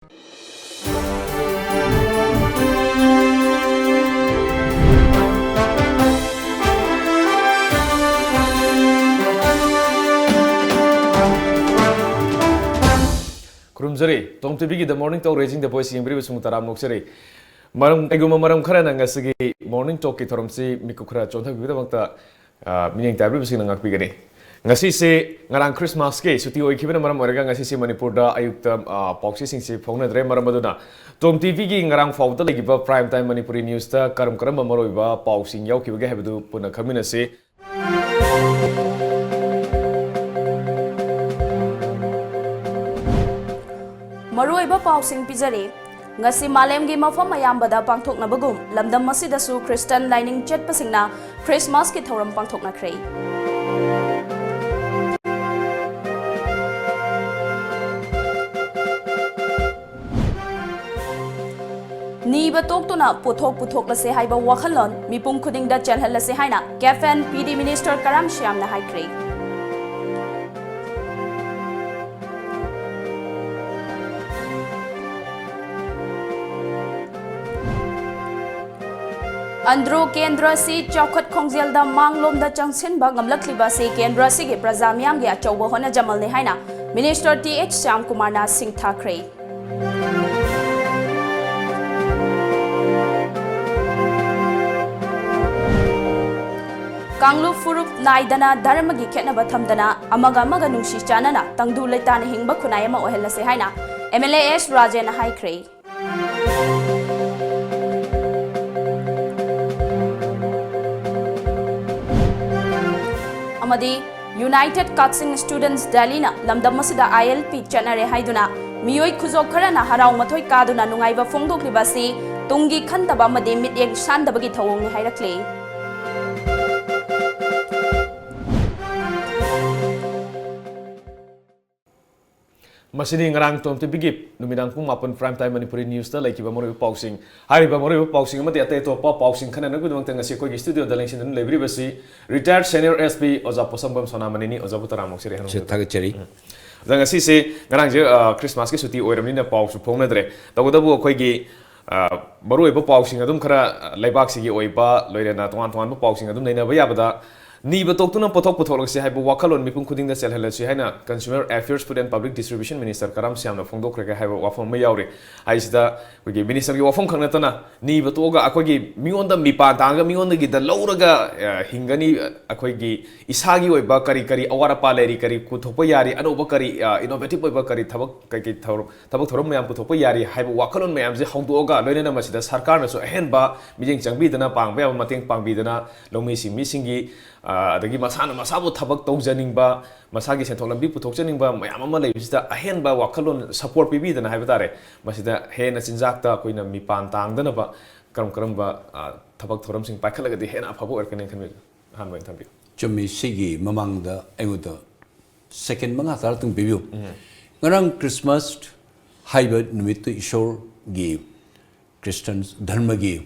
Kurumzari, TOMTV the morning talk raising the voice in brief sumutaram noksari. Maram eguma maram khara nangasagi morning talk ki thoramsi mikukra chonthak bidamakta meaning tabri bising nangak bigani. Ngasi se ngarang Christmas ke suti oi khibena maram orega ngasi se Manipur da ayukta pausi sing se phongna dre maram aduna TOMTV gi ngarang fawta legiba prime time Manipuri news ta karam maroiba pausing yaw kibage habdu puna khamina se Maruiba pausing pizare ngasi malemgi mafam ayambada pangthoknabagum lamdam masidasu Christian lining chetpasingna Christmas ki thoram pangthoknakrei Niba toktuna puthok lase haiba wakhalon mipum khudingda chalhal lase haina KFN PD Minister Karam Shyamna haikrei Andro Kendra si Chaukat Khongzel da Manglom da Changsin ba ngamlakliba si Kendra si ge Prazamyam ge achauba hona jamal ne haina Minister TH Syam Kumar na Singh Thakre Kanglu Furup Naidana Dharma gi khetnaba thamdana amaga nungsi chanana tangdu leitana hingba khunai ama ohela se haina MLA S Rajena haikre Amadi United Cutsing Students Dalina lamdam masida ILP chanare haiduna miyoi khuzok kharana harau mathoi kaduna nungaiba fongdoklibasi tungi khantaba amadi mityeng sandabagi thawong ni hairakle Masini ngarang TOMTV gi numidang pung mapan prime time Manipuri news ta laikiba moriba pausing hariba moriba pausing amati ate to pausing khana nagu dumang tanga sikoi studio dalengsin den lebri basi retired senior SP Oza Posambam SONAMANI ni Oza Butaramok siri hanu thag cheri danga si se ngarang je Christmas ki suti oiramni na pausu phongna dre tagodabu khoi gi maruiba pausing adum khara laibak sigi oiba loirena tuan pausing adum neina ba yabada Niba toktuna pothok pothok se haibu wakalon mipung khuding da selhala si haina Consumer Affairs Food and Public Distribution Minister Karam Syamna phongdok rega haibu wafam ma yauri aisida kogi minister gi wafam khangna tana niba toga akogi mingonda mipa tanga mingonda gi da lauraga hingani akogi isagi oiba kari awara paleri kari kuthokpa yari anoba kari innovative oiba kari thabak kai thabak thorom mayam puthokpa yari haibu wakalon mayam je hongdoga loinena masida sarkar na so ahenba mijing changbi dana pangba mateng pangbi dana lomi singi adagi masana masabu thabak tawjaningba masagi senthok lambi puthokjaningba mayam ama leibisida ahenba wakalon support pibi dana haibadare masida hena chinjakta koina mipan tangdana ba karam ba thabak thoram sing paikhala gadi hena afabu erkane khanme hanwa thambi chumi sigi mamangda enguda second manga tar tung bibiu ngarang Christmas haiba numit ishor gi Christians dharma gi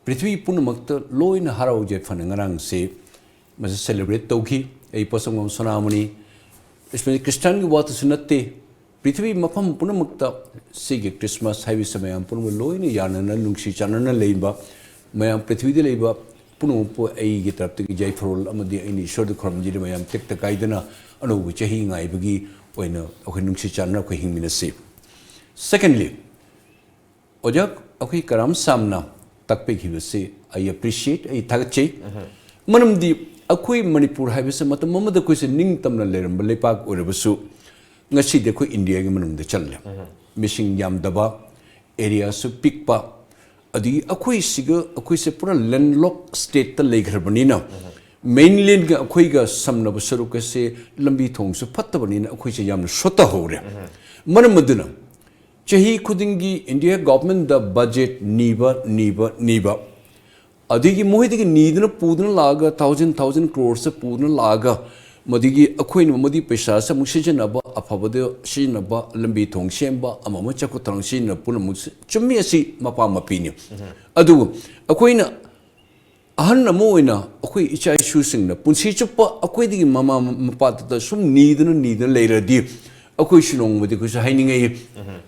prithvi punamakta loina harau je phana ngarang se mas celebrate tauki ei pasangom sonamani especially Christian gi wat sunatte prithvi mafam punamakta sigi Christmas haibi samayam punum loina yanana nungsi chanana leiba mayam prithvi de leiba punum po ei gi tarapti gi jai farol amadi ini shod khoram ji mayam tekta kaidana anu bi chahi ngai bagi oina okhi nungsi channa ko hingmina se secondly ojak okhi karam samna takpe khibase I appreciate I thagche manamdi akhui Manipur haibase matam mamada koise ningtamna leramba lepak orabasu ngasi de ko India gi manumda challe missing yam daba area su pikpa adi akhui siga akhui se pura landlocked state ta legrbanina mainland ga akhui ga samna basaru ka se lambi thong su phattabanina akhui se yamna shota hore manamaduna chahi khudingi India government the budget niba adigi mohidigi nidna pudna laga thousand crores se pudna laga madigi akhoin madi paisa sa musijana ba afabade sina ba lambi thong semba amama chako tangsi na puna chummi asi mapa mapini adu akhoina ahan namoina akhoi ichai shu singna punsi chupa akhoi digi mama mapa ta sum nidna leiradi अखोई सिनोंगबदि कुछ हाइनिंगे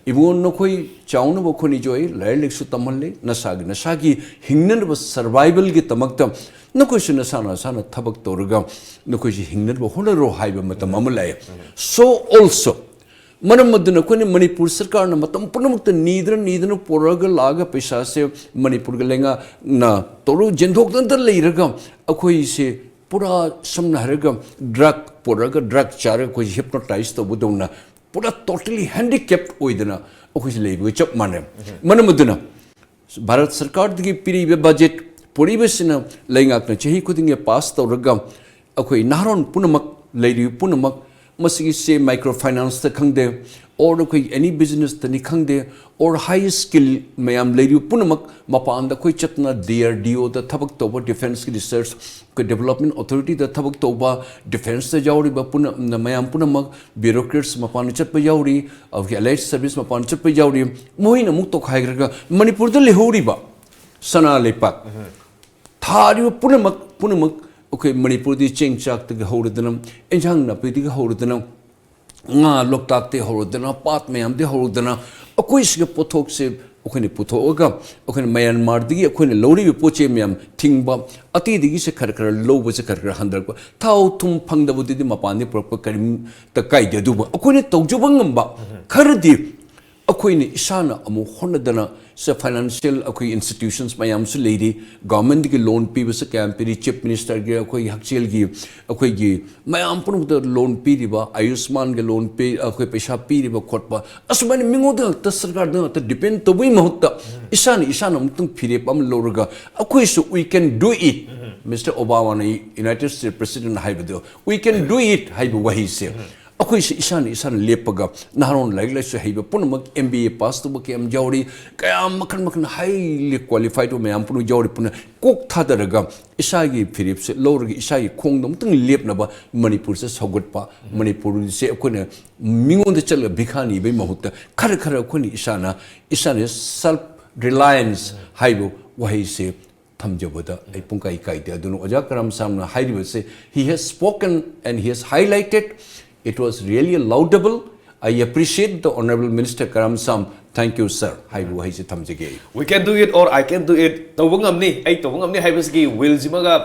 इबुन नखोई चाउनबो खोनि जोय लाइलेक्सु तमल्ले नसागी हिंगनबो survival गी तमक्तम नखोई नसाना साना थबक तोरगा नखोई हिंगनबो होनरो हाइबो मतम अमलाय so also मनम मदन कोने मणिपुर सरकार न मतम पुनमुक्त नीदन पोरग लाग पैसा से मणिपुर गलेंगा ना तोरो जेंधोक दर लेरगा अखोई से पूरा समना हरगा ड्रग पोरग ड्रग चार कोई हिप्नोटाइज तो बुदोना पूरा टोटली हैंडिकैप्ड ओइदना अखोई लेबो चप माने मनम मदन भारत सरकार दगी पिरिबे बजट पोरिबेसिना लेंगाकना चही खुदिंगे पास तोरगा अखोई नारोन पुनमक लेरि पुनमक मसीगी से माइक्रो फाइनेंस तक खंगदे और कोई एनी बिजनेस तनी खंगदे और हाई स्किल मैम लेरी पुनमक मपान द कोई चतना DRDO द थबक तोबा डिफेंस की रिसर्च कोई डेवलपमेंट अथॉरिटी द थबक तोबा डिफेंस द जाउरी ब पुन मैम पुनमक ब्यूरोक्रेट्स मपान चतप जाउरी और एलाइड सर्विस मपान चतप जाउरी मोहिन मुक तो खाइग्रगा मणिपुर द लेहोरी बा सना लेपाक थारी पुनमक ओके मणिपुर दी चेंग चाक तक होरदना एंजांग नापी दी होरदना nga loktak te horodana pat mayam de horodana akoi sig pothok se okhine puthoga okhine Myanmar digi okhine lori bi poche myam thingba ati digi se khar lobo se khar handar ko thau thum phangda budi di mapani prop karim ta kai de du okhine tawjuba ngamba khar di okhine isana amu honadana से financial अखोई institutions ma'am से लेरी government की loan पीबस कैंपेरी chief minister के अखोई हक्सेल की अखोई की ma'am पुनः लोन पीरिबा आयुष्मान के लोन पे अखोई पैसा पीरिबा खोटपा असुमानी मिंगोद त सरकार द डिपेंड तो बई महत्ता ईशान अमतुंग फिरे पम लोरगा अखोई so we can do it mister Obama ने यूनाइटेड स्टेट प्रेसिडेंट हाइबदो वी कैन डू इट हाइब वही से अखोई से ईशान लेपगा नहारोन लाइक हाइब पुनमक MBA पास तो केम जाउरी कया मखन हाईली क्वालिफाइड मैम पुन जाउरी पुन कोक थादरगा इसागी फिरिप से लौरगी इसागी खोंगदम तंग लेपनबा मणिपुर से सौगटपा मणिपुर से अखोने मिंगोंद चल भिखानी बे महूत खर अखोनी ईशाना सेल्फ रिलायंस हाइब वही से थमजबदा आई पुंकाई काइदे अदुनो ओजा करम सामना हाइरिबसे he has spoken and he has highlighted. It was really laudable. I appreciate the Honorable Minister Karam Sam. Thank you, sir. We can do it or I can do it. Tawangam ni haibasgi will jimaga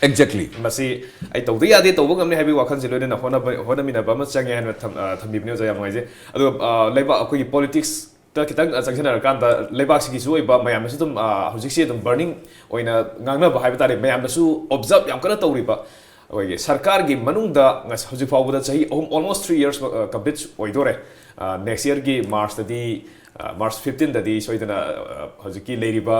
exactly. Masi I told the adi tawangam ni habi wakan zilo na hona mina bama changi han thamibne jaya maise. Adu leba akoi politics ta kitang sanction kan da leba sigi su iba mayam su tum hojik se tum burning oina ngangna ba haibitare mayam su observe yam kana tawriba. Okay, सरकार की मनुंग दा हजि फाउबदा चाहि almost 3 years complete ओइदोरे next year की March 15 ददी सोइदना हजि की लेरिबा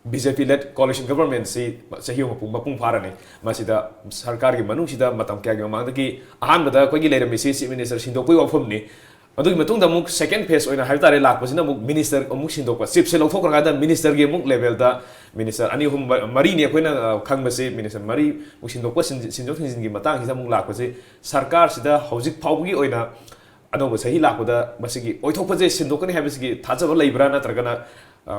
BJP led coalition government से चाहि मपुंग फारने मसिदा सरकार की मनुंग सिदा मतम क्या की मांगदा की अहान बदा कोई की लेरम मिसी चीफ मिनिस्टर सिंदोपै वाफमनि अदुगी मतुंग दा मुक सेकंड फेज ओइना हाइतारे लाकपसिना मुक मिनिस्टर अमुक सिंदोपा चीफ से लौथोकरा दा मिनिस्टर के मुक लेवल दा मिनिस्टर अनि हुम मरी ने कोइना खंगबसे मिनिस्टर मरी मुक सिंदोपा सिंजोक सिंजिन की मतंग हिसा मुक लाकपसे सरकार सिदा हौजिक फाउगी ओइना अनोब सही लाकपदा मसिगी ओइथोकपजे सिंदोकनि हाबसिगी थाजब लैब्रा नत्रगना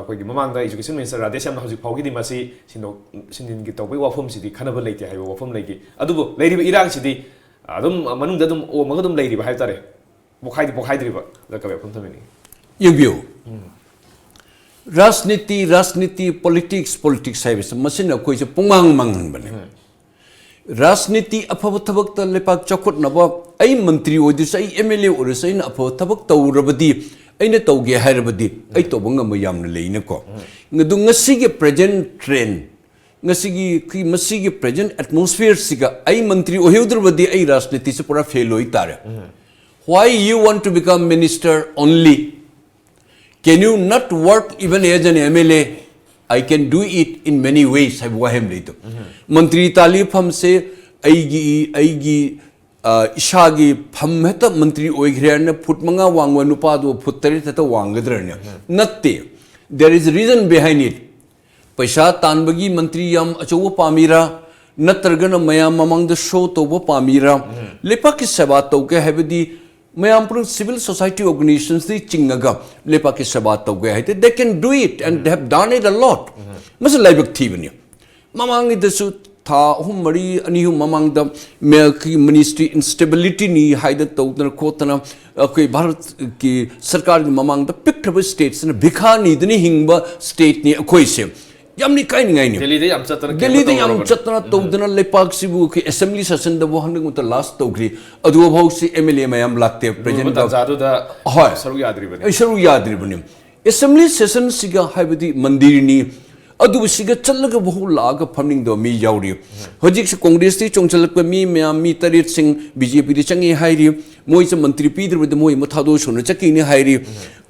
कोइगी ममांग दा एजुकेशन मिनिस्टर राधेश याम हौजिक फाउगी दि मसि सिंदोक की तौबै वाफम सिदी खनब लैते हाइबो वाफम लैगी अदुबो लैरिबा इरांग सिदी अदुम मनुंग ददुम ओ मगदुम लैरिबा हाइतारे बोखाइद्रिबा लकबे फुंथमिनी यबियो राजनीति पॉलिटिक्स है मसिन कोई से पुंगांग मंगन बने राजनीति अफब थबक त लेपाक चखुट नब आई मंत्री ओदिस आई MLA ओरस आई अफब थबक तौरबदी अइने तौगे हायरबदी आई तोबंग म यामन लेइन को ngadu ngasi ge present trend ngasi gi present atmosphere siga ai mantri oheudrbadi ai राजनीति से पूरा फेल होई तारे. Why you want to become minister only? Can you not work even as an MLA? I can do it in many ways. I wahem leito. Mantri tali pham se aigi ishagi pham heta mantri oigrena phut manga wangwa nupa do phut tari theta wangadrnya. Natte. There is a reason behind it. Paisa tanbagi mantri yam achowa pamira natragana mayam among the show toba pamira. Lepa ki seva toke habedi Mayam civil society organizations the chingaga lepa ki sabat to gaya they can do it and they have done it a lot. Mas laibak thivanya. Mamang the su tha hum mari ani hum mamang da me ki ministry instability ni haida tawdana khotana koi bharat ki sarkar ki mamang da picked states na bikha ni dni hingba state ni khoi se yamni kai ni ngai ni Delhi de yam chatna tawdana lepak sibu ki assembly session da wo hang ta last tawgri adu bhau si MLA mayam lakte president da zadu da hoy saru yadri bane sharu yadri bane assembly session siga haibadi mandir ni adu siga challaga bahu laga famning do mi yauri hojik se congress ti chongchalak mi myam mi tarit sing BJP ri changi hairi moi se mantri pidr bid moi mathado shona chaki ni hairi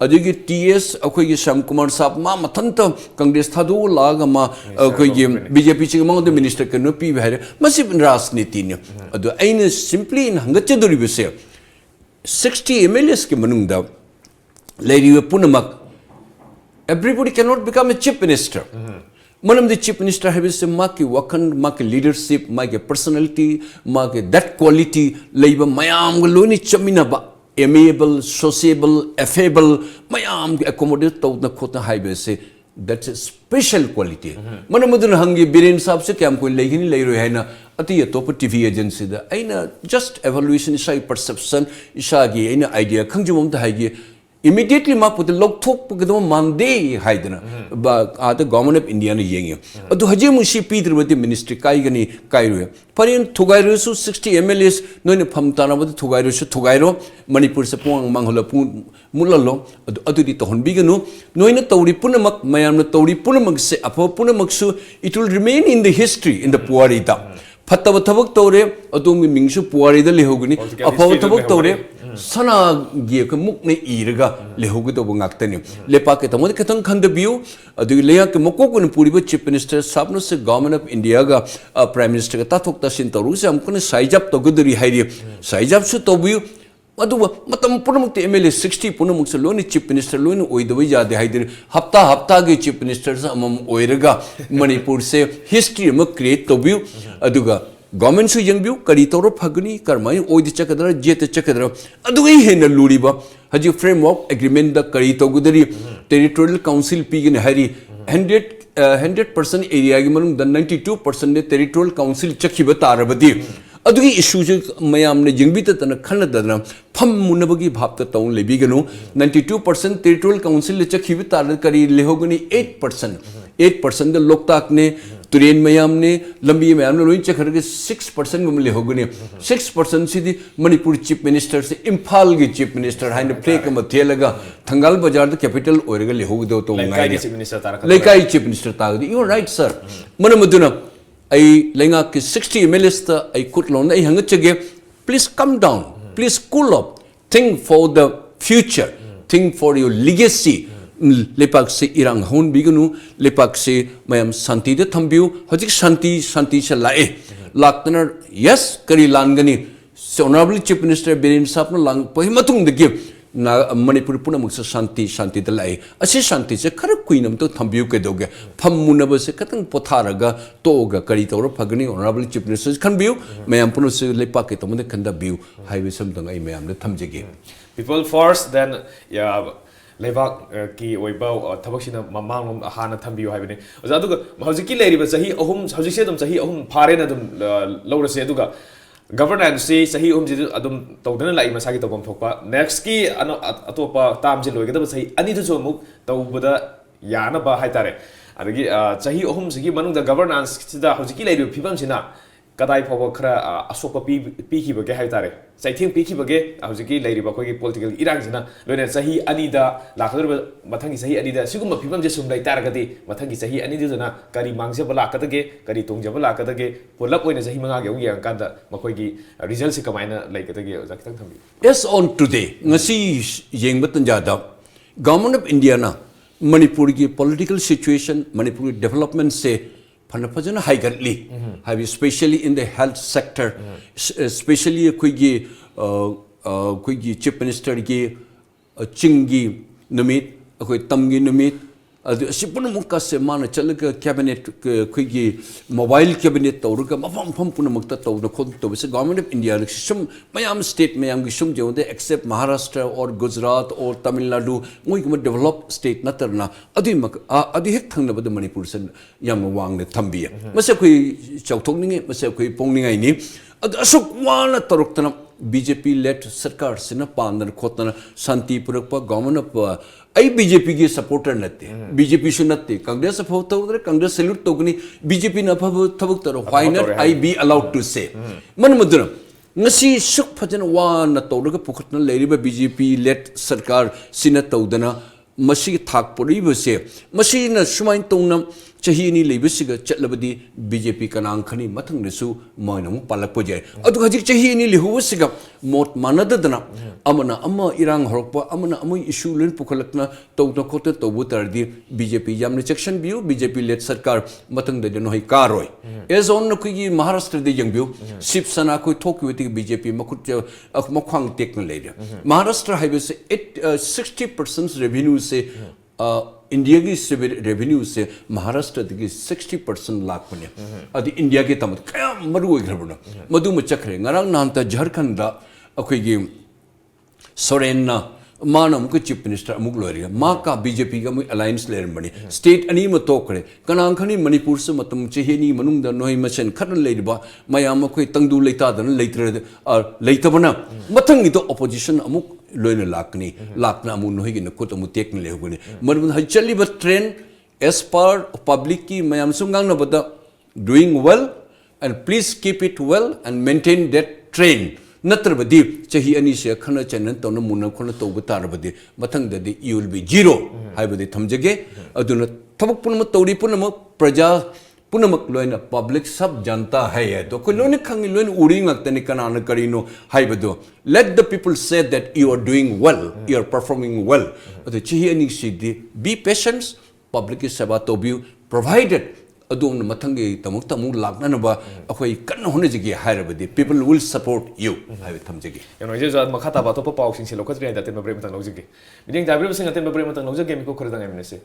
adugi TS akoi gi Sham Kumar sab ma mathanta congress thado laga ma akoi gi BJP chi ma de minister ke no pi hairi masib rajniti ni adu aina simply in hangache dori bese 60 MLAs ke manung da lady punamak everybody cannot become a chief minister. Manam the chief minister have say maki wakan maki leadership maki personality maki that quality leiba mayam galoni chamina ba amiable sociable affable mayam accommodate to na khota haibe say that's a special quality. Manam mudun hangi biren sahab se kam koi leihini leiro hai na ati top TV agency da aina just evaluation isai perception isagi aina idea khangjumam ta haigi immediately ma put lok thok pagdo mande haidana ba the government of India na yengi adu haje mushi pidrwati ministry kai gani kairu parin thugairu su 60 MLAs noine phamtana bad thugairu su thugairo Manipur se pong manghola pu mulalo adu di to honbi ganu noine tawri punamak mayam na tawri punamak se apo punamak su it will remain in the history in the puari da phattaba thabak tawre adu mi mingsu puari da lehoguni apo thabak tawre sana gi ka mukne iraga lehogu to bangakte ni lepa ke tamod ke tang khand biu adu leya ke moko kun puri ba chief minister sabno se government of India ga prime minister ka tathok ta sin taru se amkun saijap to gudri hairi saijap su to biu adu matam punamuk te MLA 60 punamuk se loni chief minister loni oidawai jade haidir hafta ge chief minister sa amam oiraga Manipur se history ma create to biu aduga government su yang biu kari toro phagni karmai oidi chakadra jete chakadra adugai hena luriba haji framework agreement da kari to gudari territorial council pigin hari 100% area gi manung da 92% ne territorial council chakhiba tarabadi adugi issue je mayam ne jingbi ta tan khanna dadna pham munabagi bhap ta taun lebi ganu 92% territorial council le chakhiba tar kari lehogani 8% the loktak ne Tourane मयाम ने लंबी मयाम ने lion चखर के 6% गुम ले होगने 6% सीधी Manipur chief minister से इम्फाल के chief minister हाइन play के मध्य लगा थंगाल बाजार द कैपिटल ओरेगा ले होग दो तो लेकाई चीफ मिनिस्टर ताग यू आर राइट सर मन मदुना आई लेंगा के 60 MLAs ता आई कुट लोन आई हंग चगे please come down please cool up think for the future think for your legacy lepak se irang hon bigunu lepak se mayam santi de thambiu hojik santi se lae laktana yes kari langani honorable chief minister Biren sap na lang pahimatung de give na Manipur punamuk se santi de lae asi santi se khar kuinam to thambiu ke doge phammuna ba se katang potharaga toga kari tawra phagni honorable chief minister khanbiu mayam punu se lepak ke tamne khanda biu highway sam dang ai mayam de thamjege people first then yeah लेबाक की ओइबा थबकसिना ममांग हाना थंबियो हाइबने ओजा दुगा हौजिकी लेरिबा सही अहुम हौजिसे दम सही अहुम फारेना दम लौरसे दुगा governance से सही अहुम जि अदम तौदना लाई मसागी तौबम थोकपा नेक्स्ट की अतोपा ताम जे लोइगदब सही अनि दुसो मुक तौबदा यानबा हाइतारे अदगी सही अहुम सिगी मनुंग द गवर्नेंस सिदा हौजिकी लेरिबा फिबम सिना कदाई फाव खरा असोप पीखिबगे हाइतारे साइथिंग पीखिबगे हौजिकी लेरिबा कोगी पॉलिटिकल इरांगसिना लोने सही अनिदा लाखदरबा मथंगी सही अनिदा सिगुम फिबम जे सुम लै तारगदी मथंगी सही अनिदुना करी मांगजेबा लाकदगे करी तोंगजेबा लाकदगे पुलप ओइने सही मंगागे उगियां कांदा मखोगी रिजल्ट से कमाइना लाइकदगे जाकितंग Thumby yes on today ngasi yengba tanjada government of India na Manipur ki political situation Manipur development se Panapajana Haigatli have especially in the health sector, especially a chief minister gi chingi numit, a tamgi numit, पुनमुक से मान चल cabinet अखोगी mobile cabinet तौर मफम पुनमुक तौर खोद तब से government of India सूम मैम स्टेट मैम की सूम जो एक्सेप्ट महाराष्ट्र और गुजरात और तमिलनाडु मोईगम डेवलप स्टेट नत्रना हेक थंगनबद मणिपुर से वांगने थम्बी चौथोनिंगे पोंगनिंगाइनी असुक वाना तौरतना बीजेपी लेड सरकार से पादन खोतना शांति पुरप गवर्नमेंट बीजेपी की सपोर्टर नते बीजेपी से नते कांग्रेस अफव तौर कांग्रेस सैल्यूट तौगनी बीजेपी अफब थबक तौर why not I be allowed to say मन मदुन ngasi suk phajana wana tawraga pukhutna leiriba BJP led sarkar sina tawdana masi thak poriba se masi na sumain tawna chahi ni leibasiga chatlabadi BJP kanang khani mathang nasu moina mu palakpo jai adu hajik chahi ni lihuwasiga mot manadadana amana amma irang horokpa amana amoi issue len pukhalakna tawna khota tawbu tardi BJP yamna section view BJP led sarkar mathang da no hai karoi as on ko gi Maharashtra de yang view Shiv Sena ko thok witi BJP makhut makhwang tekna leide Maharashtra highway se 60% revenue se India की civil revenue से महाराष्ट्र की 60% लाख बने अदी India के तमत क्या मरु घरबना मधु में चक्रे ngरang नांता झारखंड दा अखोगी सोरेन मान अमुक चीफ मिनिस्टर अमुक लोरिया मा का बीजेपी का मुई अलायंस लेर बनी स्टेट अनी म तोकरे कनांग खनी मणिपुर से मतम चेहेनी मनुंग द नोई मसन खन लेरिबा मयाम कोई तंगदु लेता दन लेत्र लेतबना मथंग तो ऑपोजिशन अमुक लोइन लाकनी लाकना अमु नोई की नकुत अमु टेक ने लेहुगने मरबन हचली ब ट्रेंड एज पर पब्लिक की मयाम सुंगांग न बदा doing well and please keep it well and maintain that trend नत्रबदी चाही अनी से खन चैनल तौन मुन खोन तौब तारबदी मथंगददी यू विल बी जीरो हाइबदी थमजगे अदुन थबक पुनम तौरी पुनम प्रजा पुनमक लोइन पब्लिक सब जनता है तो कोई लोइन खंग लोइन उड़ी ngakतनी कनान करिनो हाइबदो let the people say that you are doing well you are performing well अदु चाही अनी सिदी बी पेशेंस पब्लिक सेवा तोबियु प्रोवाइडेड अदोम मथंगे तमुक तमुक लाकनबा अखोई कन्न होनेजगे हायरबदी पीपल विल सपोर्ट यू हाय थमजगे यनो जे जात मखा ताबा तो पाउसिंग से लोकत रे दाते मब्रे मतंग लौजगे मिदिंग दाब्रे बसिंग अते मब्रे मतंग लौजगे मिको खरदंग एमनेसे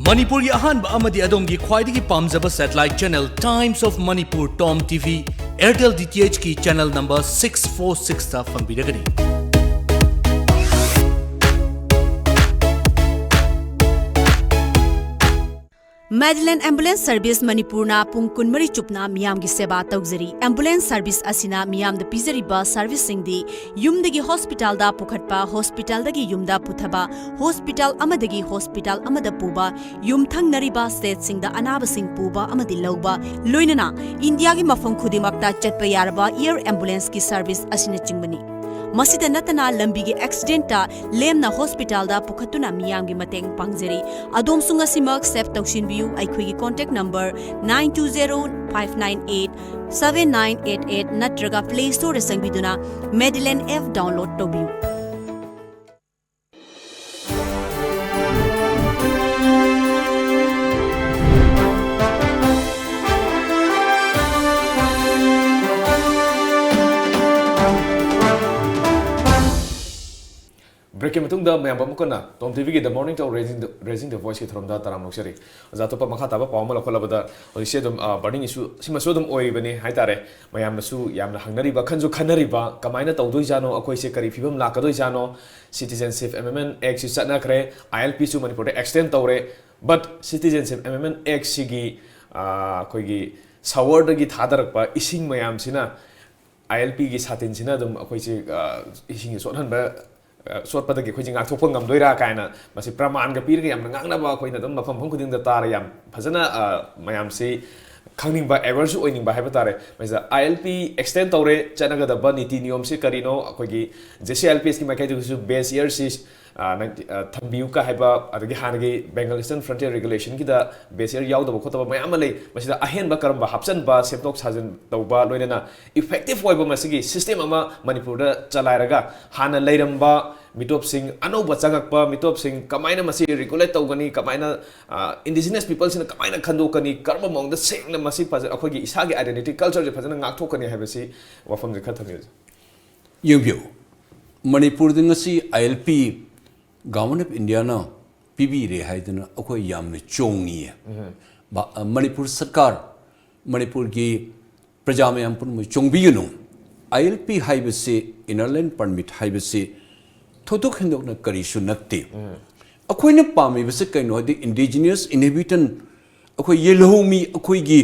Manipuri ahanba amadi adongi khwaidagi pamjaba satellite channel Times of Manipur TOMTV Airtel DTH ki channel number 646 ta fangbiragani Madeline Ambulance Service Manipurna pung kunmari chupna miyam gi seba tawjari ambulance service asina miyam da pizariba service singdi yumdagi hospital da pukhatpa hospital dagi yumda puthaba hospital amadagi hospital amada puba yumthang nariba state singda anaba sing puba amadi lawba loinana India gi mafam khudimakta chatpa yaraba air ambulance ki service asina chingmani masida natana lambi gi accident ta lemna hospital da pukhatuna miyam gi mateng pangjari adom sunga simak save tawshin biu aikhoi gi contact number 9205987988 natraga play store sangbiduna Madeline F download tobiu break में तुंगदा मैं बमुकना TOMTV की the morning talk raising the voice की थरमदा ताराम नोक्सरी जातो प मखा ताबा पावम लखलबदा ओइसे दम बर्निंग इशू सिमसो दम ओइबनी हाइतारे मयामनसु यामना हंगनरिबा खंजु खनरिबा कमाइना तौदोइ जानो अखोइसे करी फिबम लाकदोइ जानो सिटीजनशिप एमेंडमेंट एक्ट सि चटनाखरे ILP सु मणिपुर एक्सटेंड तौरे बट सिटीजनशिप एमेंडमेंट एक्ट सिगी अखोइगी सावरदगी थादरकपा इसिंग मयामसिना ILP की सातिनसिना दम अखोइसे इसिंग सोनहनबा सोटपदगी खोजि गाथोप ngमदोइरा कायना मसि प्रमाण ग पीरगे याम ngangnaba खोइना दम मफम फम खुदिंग द तार याम फजना मयाम से खंगनिंबा एवर्स ओइनिंबा हाइबा तारे मैजा ILP एक्सटेंड तौरे चनगदबा नीति नियम से करिनो खोगी जेसे LPS की माइकै दुसु बेस ईयर सिस थम्बियु का हाइबा अदगी हानगी बेंगल ईस्टर्न फ्रंटियर रेगुलेशन की दा बेसियर याउदब खोतब मयाम लै मसिदा अहेनबा करंबा हापचनबा सेपटोक साजन तौबा लोइना इफेक्टिव ओइबा मसिगी सिस्टम अमा मणिपुर दा चलाइरगा हाना लैरंबा मिटोप सिंह अनौबा चंगकपा मिटोप सिंह कमाइना मसि रेगुलेट तौगनी कमाइना इंडिजिनस पीपल सिना कमाइना खंदोकनी कर्म मौंग सेंगना मसि फज अखोगी इसागी आइडेंटिटी कल्चर जे फजना ngaktokani habasi wafam je khathami यंबियो मणिपुर दिंगसी ILP गवर्नमेंट ऑफ इंडिया ना पीबी रे हाइदना अखोय यामने चोंगी है मणिपुर सरकार मणिपुर की प्रजा में हम पुन चोंबियनो ILP हाइबसे इनरलैंड परमिट हाइबसे थोथोक हिंदोक न करिसु नक्ते अखोय न पामे बसे कइनो दि इंडिजिनियस इनहेबिटेंट अखोय येलोमी अखोय की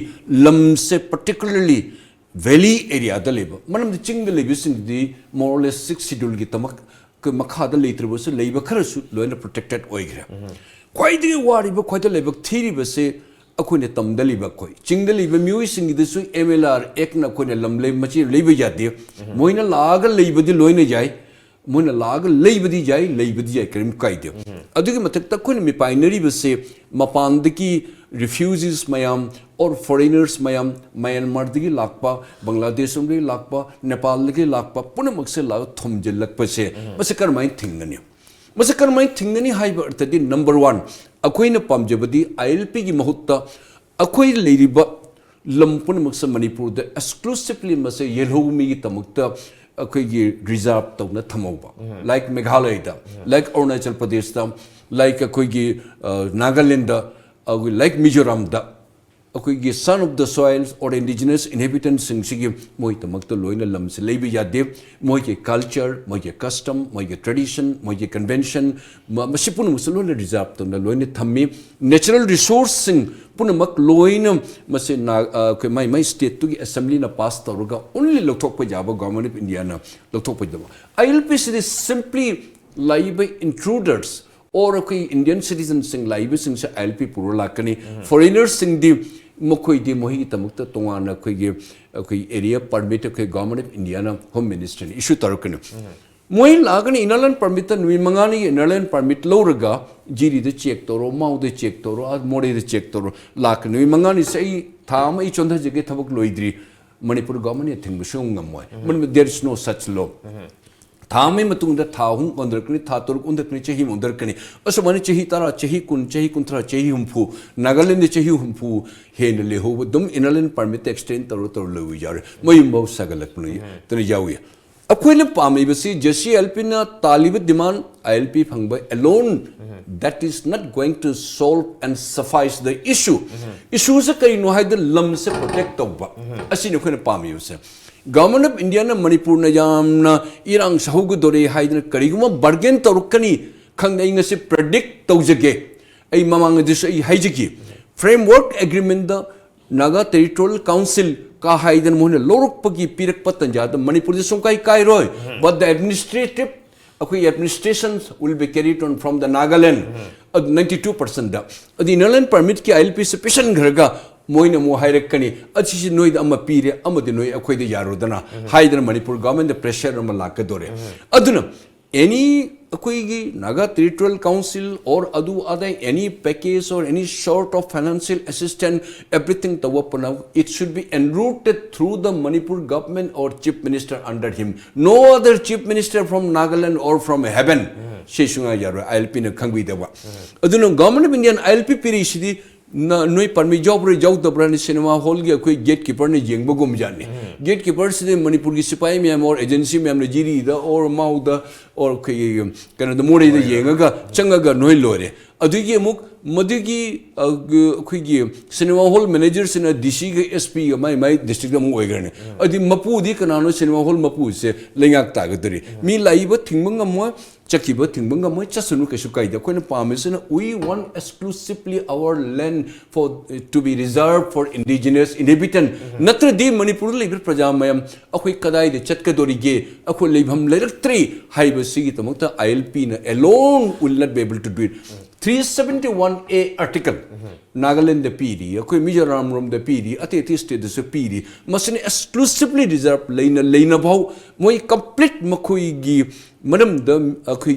लम से पर्टिकुलरली वैली एरिया द लेब मनम चिंग द लेबिसिंग दि मोरलेस 6 शेड्यूल की तमक क मखाद लेत्रबस लेब खरसु लोइन प्रोटेक्टेड ओइग्रा क्वाइदि वारिब क्वाइद लेब थीरिबसे अखोने तमदलिब कोइ चिंग द लेब म्यूइसिंग दिसु MLR एक न कोने लमले मची लेब यादे मोइना लाग लेबदि लोइन जाय मोइना लाग लेबदि जाय करिम काइदे अदुगी मथक तखोने मि पाइनरी बसे मपानदकी refugees mayam or foreigners mayam Myanmar digi lakpa Bangladesh digi lakpa Nepal digi lakpa punamak se la thomjil lakpa se masakar mai thingani haiba artadi number 1 akoina pamjabadi ILP gi mahutta akoi leiriba lampun maksa Manipur da exclusively mase yelhomi gi tamukta akoi gi reserve tawna thamauba like Meghalaya da like Arunachal Pradesh da like akoi gi Nagaland da like Mizoram da अखोई son of the soils or indigenous inhabitants सिंग मोई तमक्ता लोइना lump से लेबे यादे मोई के culture मोई के custom मोई के ट्रेडिशन मोई के कन्वेंशन मसिपुन मुसलोन रिजर्व तो लोइने थम्मी नेचुरल रिसोर्स सिंग पुनमक लोइना मसे ना कोई माई स्टेट तो की असेंबली ना पास तौरगा ओनली लोकथोक पे जाबो गवर्नमेंट ऑफ इंडिया ना लोकथोक पे दबो ILP से सिंपली लाइबे इंट्रूडर्स और कोई इंडियन सिटीजन सिंग लाइबे सिंग से ILP पुरो लाकनी फॉरेनर्स सिंग दी मकोई दी मोही तमुक्ता तोंगाना कोई एरिया परमिट कोई गवर्नमेंट ऑफ इंडिया ना होम मिनिस्टर ने इशू तरुकने मोही लागनी इनरलैंड परमिट नुई मंगानी इनरलैंड परमिट लौरगा जीरी दे चेक तोरो माउ दे चेक तोरो आ मोड़े दे चेक तोरो लाकनी नुई मंगानी सही थाम ई चोंधा जगह थबक लोइद्री मणिपुर गवर्नमेंट थिंग बसो ngam मन there is no such law थामे मतुंगदा थाहुं अंदरकनी थातुर अंदरकनी चही अंदरकनी असमनि चही तारा चही कुन चही कुंथरा चही हुंफु नागालैंड चही हुंफु हेन लेहो दम इनरलैंड परमिट एक्सटेंड तरो लउ यार मयिमबो सगलकनु तने जाउया अखोइने पामेबसी जसी ILP ना तालिब डिमांड ILP फंगबा alone that is not going to solve and suffice the issue से कई नो हाइद लम से प्रोटेक्ट तौबा असिने खोने पामेबसे गवर्नमेंट ऑफ इंडिया ना मणिपुर ना यामना इरांग सहुगदोरे हाइदना करिगुमा बार्गेन तौरकनी खंगना इंगसे प्रेडिक्ट तौजगे ऐ ममांग दिस ऐ हाइजगी framework agreement the Naga territorial council का हाइदन मोहने लोरकपगी पिरक पतंजा द मणिपुर दे सोंकाई काइरोय बट द एडमिनिस्ट्रेटिव अखोई administration will be carried on from the Nagaland 92% the the inner line permit की ILP से पेशन घरगा मोइना मो हाइरकनी अच्छी नोइद अमा पीरे अमदे नोइ अखोइदे यारोदना हाइदन मणिपुर गवर्नमेंट द प्रेशर अमा लाकदोरे अदुना एनी अखोइगी नागा टेरिटोरियल काउंसिल और अदु अदर एनी पैकेज और any sort of financial assistance everything tawapana it should be enrouted through the Manipur government or chief minister under him no other chief minister from Nagaland or from heaven sheshunga yaro ILP na khangbi dewa aduna government of Indian ILP piri shidi ना नोई permit job दबरा ने cinema hall की कोई gate keeper ने जेंग गुम जाने gate keeper से मणिपुर की सिपाही मैम और एजेंसी मैम ने जीरी द और माउ द और कोई कने द मोड़े द येंगा चंगा नोई लोरे अदुगी मुक मदुगी अखोगी सिनेमा हॉल मैनेजर से DC के SP माई डिस्ट्रिक्ट मु ओइगरने अदि मपु दी कनानो सिनेमा हॉल मपु से लेंगाक तागदरी मी लाइब थिंगबंग मो चकीब थिंगबंग मो चसनु केसु काइदा कोइन पामेसन we want exclusively our land for to be reserve for indigenous inhabitant नत्र दी मणिपुर लेबर प्रजा मयम अखोई कदाई दे चटकदोरिगे अखो लेभम लेरक्त्री हाइबसिगी तमोता ILP न alone will not be able to do it 371A article Nagaland the PD अखोई मिजोरम रोम द PD अते स्टेट द PD मसने exclusively reserve लेना भाव मोई कंप्लीट मखोई गी मदम द अखोई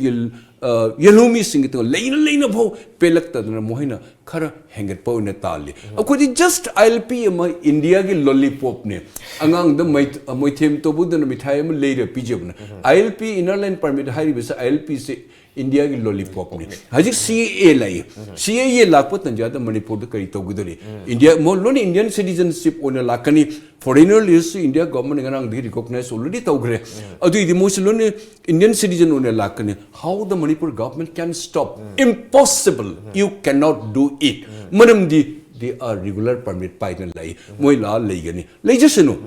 yelumi sing to leina bho pelak ta na mohina khara hengat pa na tali akodi just ILP ma India gi lollipop ne angang da moi them to bu da mithai ma leira pijab na ILP inner line permit hari bisa ILP se India की lollipop ने हजिक CAA लाई CAA लाखपत तंजादा Manipur तो करी तो गुदरी India मोल लोने Indian citizenship ओने लाकनी foreigner list India government ने गनांग दी recognize already तो गरे अदु इधि मोल लोने Indian citizen one लाकनी how the Manipur government can stop impossible you cannot do it मनम दी they are regular permit पाइने लाई मोई ला लाई गनी लाई जैसे नो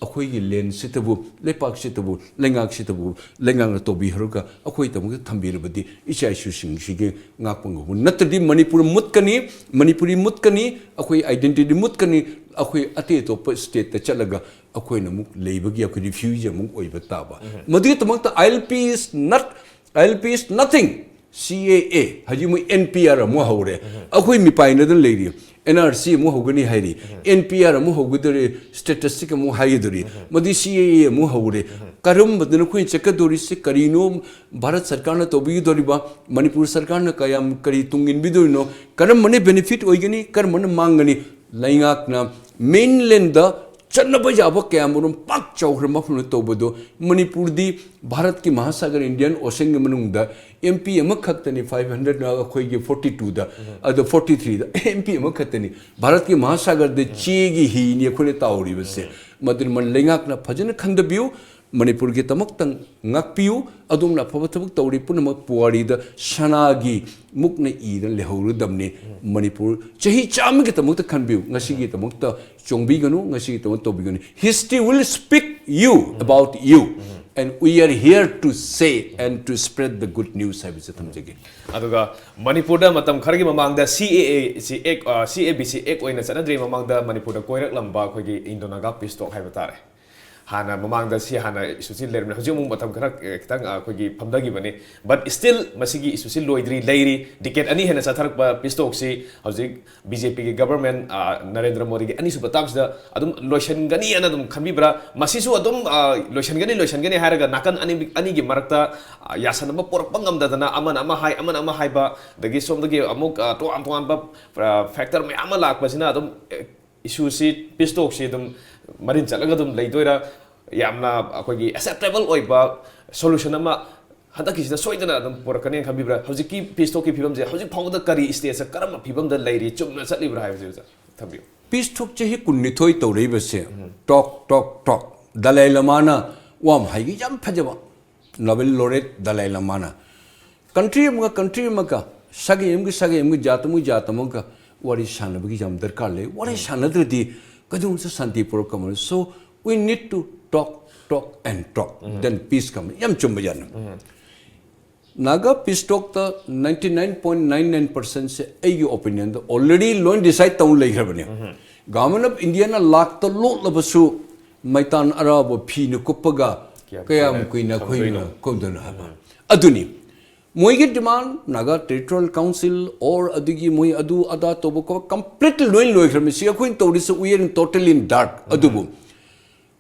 अखोई की लेन सितबु लेपाक सितबु लेंगाक सितबु लेंगांग तोबी हरुका अखोई तमु थंबिरबदी इचा इशू सिंग सिगे ngaकपंगु नतदि मणिपुर मुतकनी मणिपुरी मुतकनी अखोई आइडेंटिटी मुतकनी अखोई अते तो स्टेट त चलगा अखोई नमु लेबगी अखोई रिफ्यूजी अमु ओइबा ताबा मदि तमक ILP is nothing CAA हजि मु NPR अमु हौरे अखोई मिपाइनद लेरि NRC अमु हौगनी हाइरि NPR अमु हौगदरे स्टैटिस्टिक अमु हाइदरी मदि CAA अमु हौरे करम बदन खोइ चकदोरि से करिनो भारत सरकार न तोबी दोरिबा मणिपुर सरकार न कयाम करी तुंगिन बिदोइनो करम मने बेनिफिट ओइगनी कर मन मांगनी लाइंगाक न मेनलैंड द चन्नब जाब कैमरम पाक चौहर मफुन तोबदो मणिपुर दी भारत की महासागर इंडियन ओशन के मनुंग MP खतनी 500 अखोई 42 द अद 43 द MP खतनी भारत की महासागर दे चेगी ही नि अखोने ताउरी बसे मदन मन लेंगाक न फजन खंदबियु मणिपुर के तमक तंग ngakpiu adum na phaba thabuk tawri punama puari da shanagi mukna i da lehuru damni manipur chahi cham ge tamuk ta khanbiu ngasi ge tamuk ta chongbi ganu ngasi ge tamuk tobi ganu history will speak you about you and we are here to say and to spread the good news habis thamjege aduga manipur da matam khargi mamang da CAA si ek CABC ek oina chanadri mamang da manipur da koirak lamba khogi indonaga pistok haiba tare hana mamang da si hana isusil ler na hujum matam khara kitang khogi phamdagi bani but still masigi isusil loidri leiri decade ani hena satharak ba pistok si hojik BJP ge government Narendra Modi ge ani su bataks da adum lotion gani ana adum khambi bra masisu adum lotion gani haraga nakan ani ge marakta yasan ba porak pangam da na amana ama hai ba dagi som dagi amuk to am ba factor me ama lak basina adum issue si pistok si adum marin chalaga dum leidoira yamna akogi acceptable oiba solution ama hadaki sida soidana dum porakane khabibra hojiki pistok ki phibam je hojik phawda kari stage sa karam phibam da leiri chumna chatlibra haibse thabiu pistok chehi kunni thoi tawrei base talk Dalai Lama na wam haigi jam phajaba Nobel laureate Dalai Lama na country amga sage emgi jatamu ka wari shanabagi jam darkar le wari shanadrdi kadum sa santi program so we need to talk and talk then peace come yam chumbajan naga peace talk ta 99.99% se aigi opinion da already loan decide taun lai khabane government of India na lak ta lo labasu maitan arabo phi ne kuppaga kayam kuina khoina komdana haba aduni मोइगे demand Naga territorial council और अदुगी मोइ अदु अदा तोबको completely लोइन लोइ खरमे सिया खोइन तोरिस we are in totally in dark अदुबु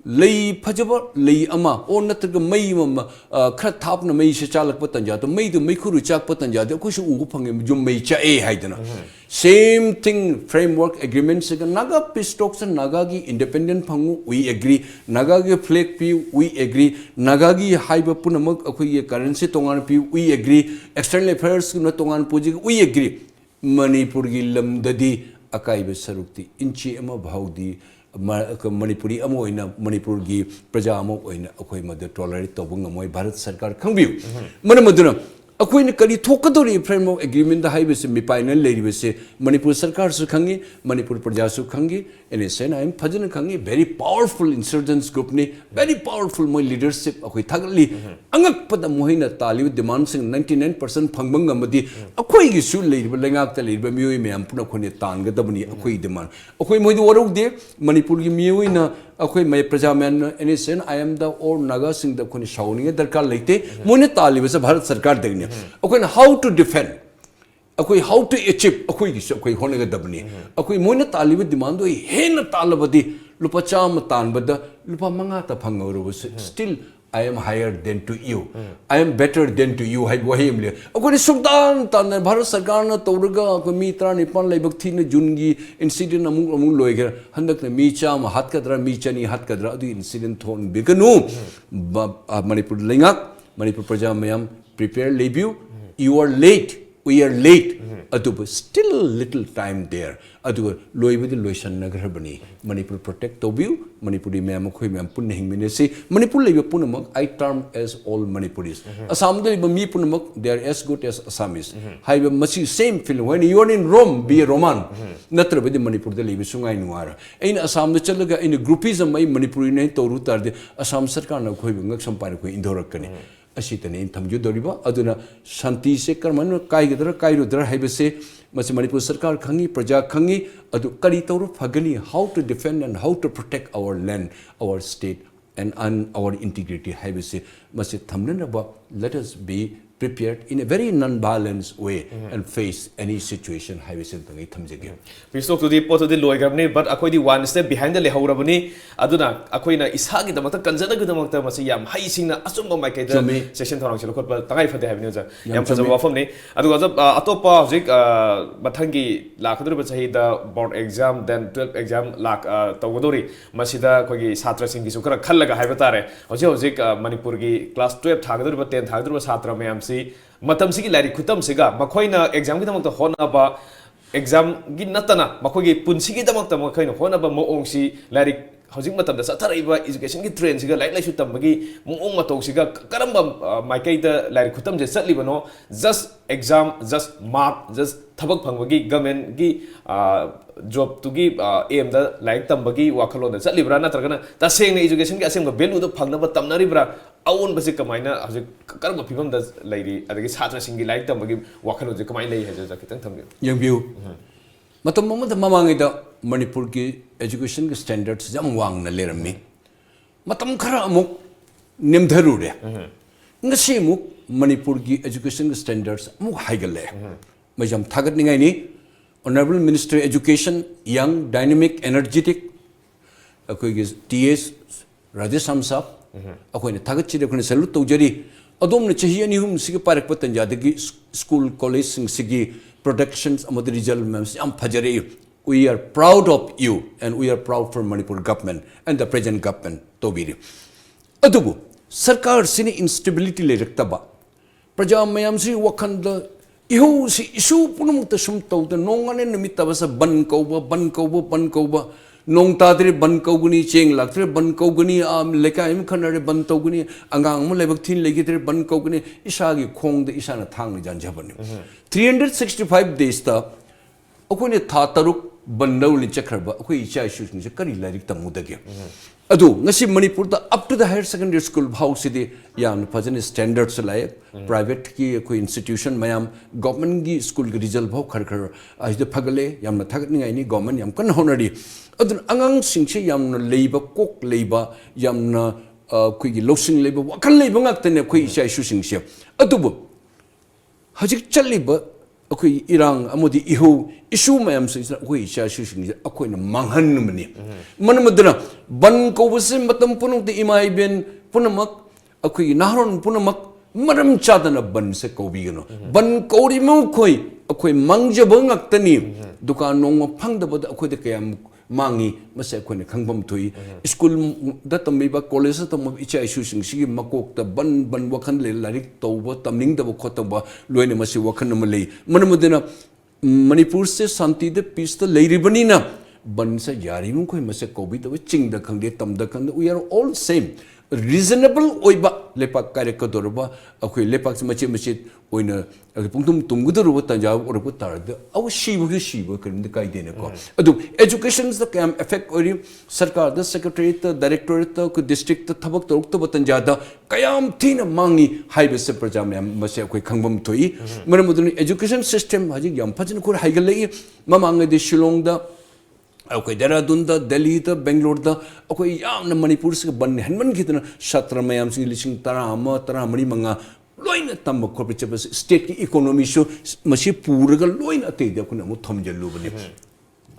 लई फजब लई अमा और नत्रग मई मम खर थापन मई से चालक पतंजा तो मई दु मैखुरु चाक पतंजा दे कोसु उगु फंगे जुम मई चा ए हाइदना सेम थिंग फ्रेमवर्क एग्रीमेंट से नागा पिस्टॉक से नागा की इंडिपेंडेंट फंगु वी एग्री नागा के फ्लैग पी वी एग्री नागा की हाइब पुनमक अखोई ये करेंसी तोंगान पी वी एग्री एक्सटर्नल अफेयर्स न तोंगान पुजी वी एग्री मणिपुर की लमददी अकाइब सरुक्ति इंची अमा भाउदी मणिपुरी मणिपुर की प्रजा अखोई मद टॉलरेट तब मोई भारत सरकार खंबियु मनमदुना अखोइन करी थोकदोरी फ्रेमवर्क एग्रीमेंट हाइबसे मिपाइन लेरिबसे मणिपुर सरकार सु खंगी मणिपुर प्रजा सु खंगी एनएसएन आइम फजन खंगी वेरी पावरफुल इंसर्जेंट्स ग्रुप ने वेरी पावरफुल मोई लीडरशिप अखोई थागली अंगक पद मोहिना तालिब डिमांड सिंग 99% फंगबंग अमदी अखोई गी सु लेरिब लेंगाक त लेरिब मियोय मैम पुना खोने तानगदबनी अखोई डिमांड अखोई मोइ वरौ दे मणिपुर की मियोयना अखोई मै प्रजा मैन एनएसएन आइएम द और नागा सिंह द खोने शाउनिंग दरकार लेते मोने तालिबसे भारत सरकार दगने अखोई हाउ टू डिफेंड अखोई हाउ टू अचीव अखोई गी अखोई होनेगदबनी अखोई मोने तालिब डिमांड दो हेन तालबदी लुपा चाम तानबद लुपा मंगा त फंगौरबस still I am higher than to you. I am better than to you. Hai wahi amle. Akoi sungtan tan Bharat Sarkar na toraga ko mi tra ni pan lai bakthi na jungi incident amung loi ger handak na mi cha ma hat kadra mi chani hat kadra adu incident thon biganu Manipur lengak Manipur praja mayam prepare lebu. You are late. We are late. Adu still little time there. Adu loi bidi loisan nagar bani. Manipur protect tobiu. Manipuri mayam khoi mayam pun hing minesi. Manipur lebu punamak I term as all Manipuris. Assam de mi punamak they are as good as Assamese. Hai masi same feeling. When you are in Rome, be a Roman. Natra bidi Manipur de lebu sungai nuara. In Assam de chalaga in groupism ay Manipuri nahi toru tarde. Assam sarkar na khoi bangak sampar khoi indorak kani. Asitane in thamju doriba aduna shanti se karman kai gadra kai rudra haibase masi Manipur sarkar khangi praja khangi adu kari toru phagani how to defend and how to protect our land, our state and our integrity haibase masi thamnan ba let us be prepared in a very non-violent way and face any situation haibase tangai thamjage Pisok to the pot of the loy gabni but akoi di one step behind the lehorabani aduna akoi na ishagi damata kanjana gudamata masi yam hai singna asumba mai kai session thorang chilo khot tangai phate habni ja yam faja wafam ni adu ga atopa hojik bathangi lakhdru ba chahi da board exam then 12th exam lak tawdori masida koi gi satra sing gi sukra khallaga haiba tare hojik Manipur gi class 12 thagdur ba 10 thagdur ba satra mayam matam sigi lari khutam siga makhoina exam gi damak hona ba exam gi natana makhogi punsi gi damak ta makhoina hona ba moong si lari hojik matam da satharaiba education gi trend siga lai lai su tambagi moong matok siga karamba maikai da lari khutam je satlibano just exam just mark just thabak phangwagi government gi job to gi aim da like tambagi wakhalon da satlibra natragana ta seng education gi asem ga value da phangna ba tamnaribra awon basi kamaina hojik karamba phibam da lairi adagi satra singi like tambagi wakhalo je kamai lai haja kitang thamge young view matam mamada mamangai da Manipur ki education ki standards jam wang na lerami matam khara amuk nemdharu re ngasi muk Manipur ki education ki standards amuk haigale majam thagat ningai ni Honorable Minister Education young dynamic energetic akoi ki TS Rajesh Samsap akoi ne thagat chire khone salute tawjari adom na chahi ani hum sigi parak patan jadagi school college sing sigi productions amad result mams am phajare we are proud of you and we are proud for Manipur government and the present government tobiri adubu sarkar sini instability le raktaba praja mayam si wakhanda ihu si issue punamukta sum tawda nongane nimitaba sa ban kauba nong tadre ban kauguni cheng laktre ban kauguni lekai im khanare ban tawguni angang mo lebak thin legitre ban kauguni isagi khong de isana thang jan jabani 365 days ta akone tha taruk bandau li chakharba akoi icha issue ni kari lairik tamudage adu ngasi Manipur da up to the higher secondary school house de yam phajani standards lai private ki koi institution mayam government gi school gi result bhau khar as de phagale yam na thagat ningai ni government yam kan honari adu angang singche yam na leiba kok leiba yam na koi gi losing leiba wakal leiba ngak tane koi icha issue singse adu bu hajik chaliba akoi irang amodi ihu issue mayam se akoi icha issue sing akoi na manghan mani manamadra ban ko wasim matam punung de imai ben punamak akoi nahron punamak maram chadana ban se ko bigano ban kori mo khoi akoi mangjaba ngaktani dukan nong phangdaba akoi de kayam mangi mase akoi ne khangbam thui school da tambiba college da tam icha issue sing sigi makok ta ban wakhan le larik tawba tamning da khotaba loine mase wakhan ma lei manamadena Manipur se santi de peace ta leiribani na ban sa yari mu khoi mase kobi da ching da khangde tam da khang we are all same reasonable oiba lepak kareka dorba akoi lepak machi oina pungtum tumgudoruba tanja orbu tarda aw shibu kan de kai dene ko adu education the cam effect ori sarkar the secretary the directorate the district the thabak toruk to tanja da kayam thina mangi haibe se projam mase akoi khangbam thoi maramudun education system haji yam phajin kur haigalei mamang de shillong da okay Dehradun da Delhi da Bangalore da okay yamna Manipur se ban hanman khitna shatra mayam sing lising tara mari manga loina tam corporate state ki economy sho mashi puraga loina te de kuna mu thamjalu bani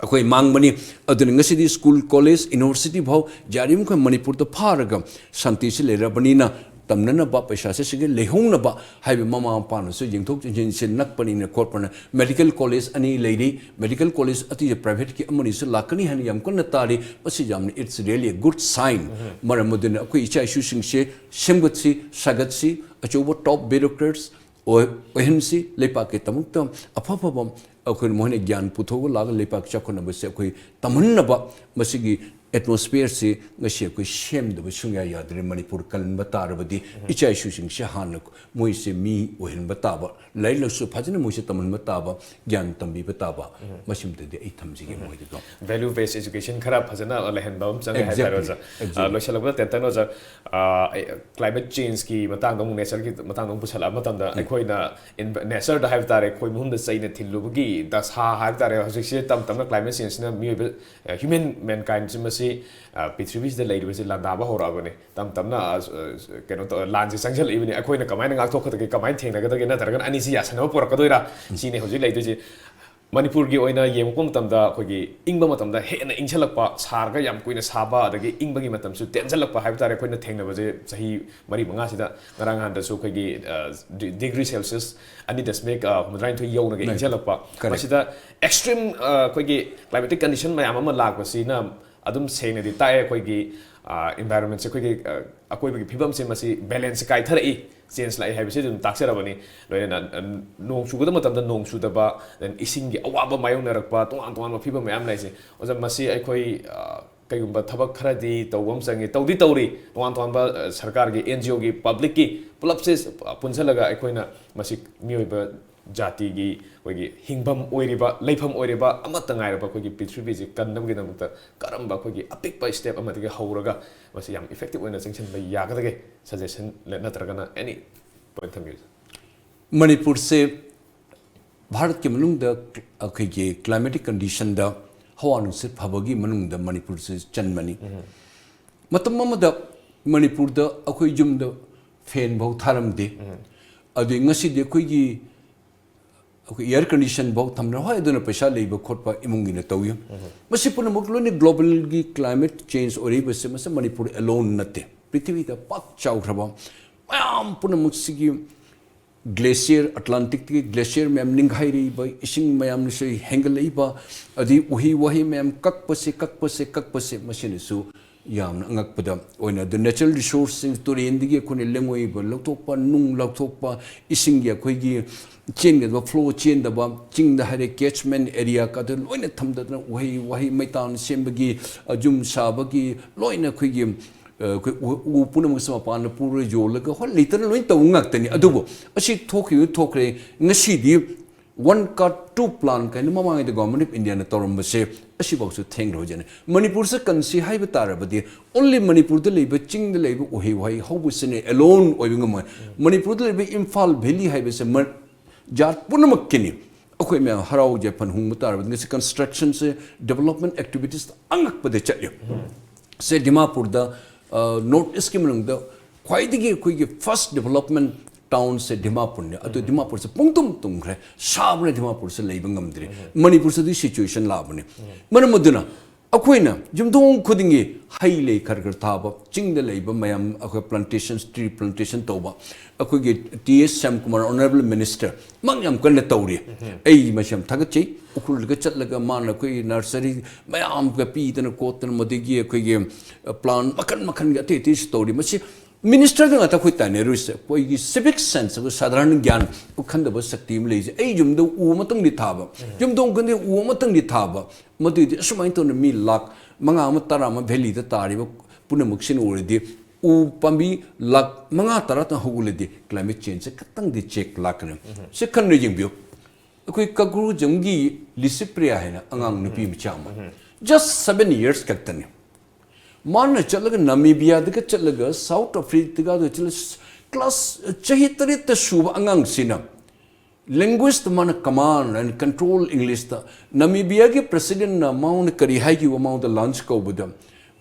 अखोई मांगबनी अदुन ngasi school college university भाव जारी मुख मणिपुर तो फारग शांति से लेरबनीना तमननबा पैसा से सिगे लेहोंगनबा highway mama पानसु जिंगथोक जिनसे नकपनी खोरपन मेडिकल कॉलेज अनि लेडी मेडिकल कॉलेज अति प्राइवेट की अमनी से लाकनी हन यम कोन तारी पसि जामने it's really a good sign मरमुदिन अखोई इचा इशू सिंगसे सेमगतसी सगतसी अचोबो टॉप ब्यूरोक्रेट्स ओहनसी लेपा के तमुक्त अफफबम अखोई मोहने ज्ञान पुथोगो लाग लेपा चखनब से अखोई तमन्नबा मसिगी एटमोस्फियर से गसी अखोई सेमदब सुंया यादरे मणिपुर कलनब तारबदी इचा इशू सिंगसे हान मोइसे मी ओहनब ताबा लाइलसु फजन मोइसे तमन्नब ताबा ज्ञान तंबीब ताबा मसिमदे आई थमजिगे मोइदो वैल्यू बेस्ड एजुकेशन खरा फजना लेहनबम चंगे हाइरोजा लोइसलबदा तेंतनोजा क्लाइमेट चेंज की मतंग दम नेचर की मतंग दम पुछला मतंदा अखोइना नेचर दा हाइब तारे खोइ मुहुंद चैना थिल्लुबगी दसा हाइब तारे हजिसे तम तम क्लाइमेट चेंज ना मी ह्यूमन मैनकाइंड सिमसी पृथ्वीसे लेरिबसे लांदाबा होराबने तम तमना केनो तो लांजे संजल इबने अखोइना कमाइन गाथोखदगे कमाइन थेंगनगदगे नतरगन अनिसि यासनबा पोरकदोइरा सिने हजि लेदोजे मणिपुर की ओइना येमको मतमदा अखोइगी इंगबा मतमदा हेना इंगसलकपा सारगा याम कुइना साबा अदगी इंगबगी मतमसु टेंसलकपा हाइब तारे अखोइना थेंगनबजे सही मरी मंगा सिदा ngara ngandasु अखोइगी डिग्री सेल्सियस अनि दशमिक हुमद्राइन थो यौनगे इंगसलकपा मसिदा एक्सट्रीम अखोइगी क्लाइमेटिक कंडीशन मयाम अमा लागबसिना अदुम सेंगनदि ताए अखोइगी environment से अखोइगी अकोइबगी फिबम से मसी बैलेंस काइथरई चेंज लाई है बिसे ताक्सरबनी लोयना नोंग सुगद मतमदा नोंग सुदबा देन इसिंगी अवाबा मायोंगनरकपा तोंगान तोंगान फिबम मयाम लाइसे ओजा मसी अखोइ कईगुंबा थबक खरदी तौबम संगे तौदी तौरी तोंगान तोंगान सरकार की एनजीओ की पब्लिक की पुलप से पुनसलगा अखोइना मसी मियोइबा जाति की कोई हिंगभम ओइरिबा लेफम ओइरिबा अमत ngairaba कोई पृथ्वी से कन्नम के नमुत करम्बा कोई अपिक स्टेप अमतिगे हौरगा मसी याम इफेक्टिव ओइना जंक्शन बा यागदगे सजेशन नत्रगना एनी पॉइंट थम यूज मणिपुर से भारत के मनुंग द अखै के क्लाइमेटिक कंडीशन द हवा नुसिर फबगी मनुंग द मणिपुर से चन्मनी मतम मद मणिपुर द अखै जुम द फैन बहु थारम दे अदि ngasi de khoi gi air condition बहुत थमना हो अदुना पैसा लेब खोटपा इमुंगी न तौय मसी पुन मुकलोनि ग्लोबल की क्लाइमेट चेंज ओरि बसे मसे मणिपुर अलोन नते पृथ्वी दा पाक चाउखरबा मयाम पुन मुक्सिगी ग्लेशियर अटलांटिक की ग्लेशियर मैम निंगाइरी ब इसिंग मयाम से हेंगलैबा अदि उही वही मैम ककपसे मसिनसु याम अंगकपदा ओइना द नेचुरल रिसोर्सेस तोरेंदिगे कोने लेंगोइबा लौथोकपा नुंग लौथोकपा इसिंगी अखोइगी चेंगदबा फ्लो चेंदबा चिंगदा हरे कैचमेंट एरिया का द लोइना थमदना वही मैतान सेंबगी जुम साबगी लोइना अखोइगी उ पुनम समापान पुरो जोलगा हो लेतर लोइन तौंगक्तनी अदुबो असि थोखरे ngasi 1 cut 2 plan kind mamang the government of India na torum se asibaw su theng rojane Manipur se kansi hai batarabadi only Manipur the labor ching the labor ohi wai how was ne alone oing mo Manipur the labor Imphal Valley hai se jat punamak kini akoi me harau japan hung batarabadi ngasi construction se development activities angak pade chatyo se Dimapur da north east ki manung da khwaidigi koi first development town से डिमापुर ने अतो डिमापुर से पुंगतुम तुंगरे साबने डिमापुर से लेबंग ngамद्रे मणिपुर से the situation लाबने मन मदुना अखोइना जुमदोंग खुदिंगी हाइले खरगर थाब चिंग the लेब मयम अखो plantation tree plantation तोबा अखोगे TS Shyam Kumar honourable minister मंगयम कन तौरी एई मशम थगचै उखुल ग चलगा मान कोई नर्सरी मयम ग पीतन कोतन मदिगी अखोगे प्लान मखन ग ते स्टोरी मसी मिनिस्टर दंग अता खोइता ने रुस कोई सिविक सेंस को साधारण ज्ञान उखंदब शक्ति में लेजे ए जुमदो उ मतंग दि थाब जुमदो गंदे उ मतंग दि थाब मदि असुमाइन तो मी लाख मंगा म तरा म वैली द तारिब पुनमुक्सिन ओरदि उ पम्बी लाख मंगा तरा त होगुलदि क्लाइमेट चेंज से खतंग दि चेक लाकन से खन रे जिंबियो कोई कगुरु जंगी लिसिप्रिया है ना अंगांग नुपी मचाम जस्ट 7 years कतने मान चलग नामीबिया दग चलग साउथ अफ्रीका दग चल क्लास चही तरित सुब अंगांग सिना लैंग्वेज मन कमांड एंड कंट्रोल इंग्लिश ता नामीबिया के प्रेसिडेंट ना माउन करी हाई की माउन द लॉन्च को बुदम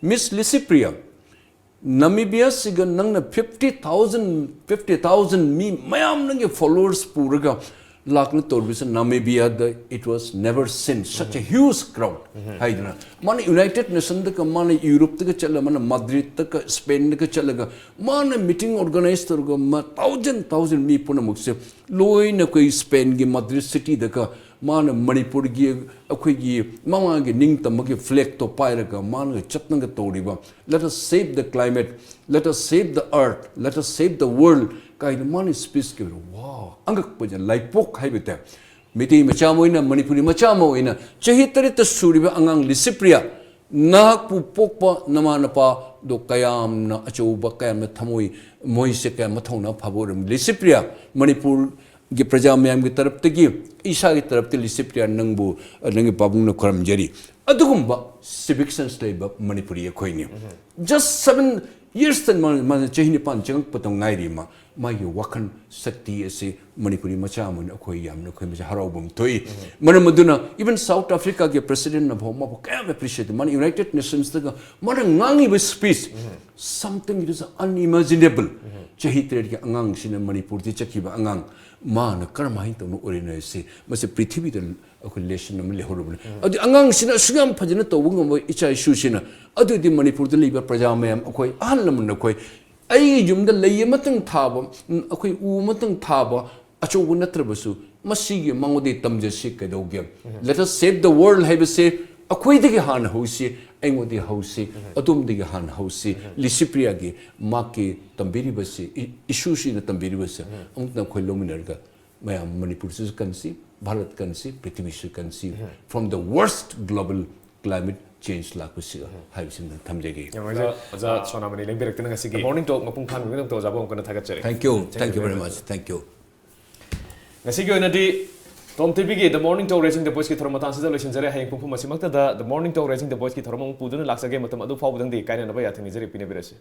मिस लिसिप्रिया नामीबिया सिग नंग 50,000 मी मयाम नंगे followers पूरगा lakna torbisa Namibia it was never seen such a huge crowd haidna man United Nations ka man Europe ka chala man Madrid ka Spain ka chalaga man meeting organized torga ma thousand mi puna mukse loina ko Spain gi Madrid city da ka man Manipur gi akhoi gi mama gi ning tam gi flag to paira ka man chatna ga toriba let us save the climate let us save the earth let us save the world kai man speech ke wow angak pa like pok haibete miti macha moina Manipuri macha moina chahi tare ta suriba angang lisipria na pu pokpa namanapa do kayam na achuba kayam na thamoi moise kayam mathona phavorum lisipria Manipur gi praja mayam gi tarap tegi isa gi tarap te lisipria nangbu nangi pabung na kharam jari adugumba civic sense leiba Manipuri khoini just 7 years tan man chehni pan chang patong ngai ri ma magi wakan sakti ase Manipuri macha mun akhoi yam na khoi ma harobum toi man maduna even South Africa ge president na bhoma ko kam appreciate man United Nations ta man ngangi with speech something it is unimaginable chahi trade ge angang sin Manipur ti chakhiba angang man karmai to no orina se mase prithvi da relation nam le horobun adi angang sin sugam phajina to bung mo icha issue sin adu di Manipur da liba praja mayam akhoi ahlam na khoi ai yum da lei matang thaba akhoi u matang thaba acho natrabasu masigi mangode tamje se kedogge let us save the world have say akhoi de han hosi aimodi hosi atum de han hosi lisipria ge maki tambiri base issue si na tambiri base amna khoi lominar ga mayam Manipur se kansi Bharat kansi prithvi se kansi from the worst global climate change la kusiga haibsim thamjege aja sonamani lengberak tena ngasigi morning talk ngapung khan ngam to jabo ngkana thagachare thank you very much thank you ngasigi onadi TOMTV gi the morning talk raising the voice ki thorma tan sa solution jare hayeng pumpu masimakta the morning talk raising the voice ki thorma puduna laksage matam adu fawbudang di kaina na ba yathini jare pine birase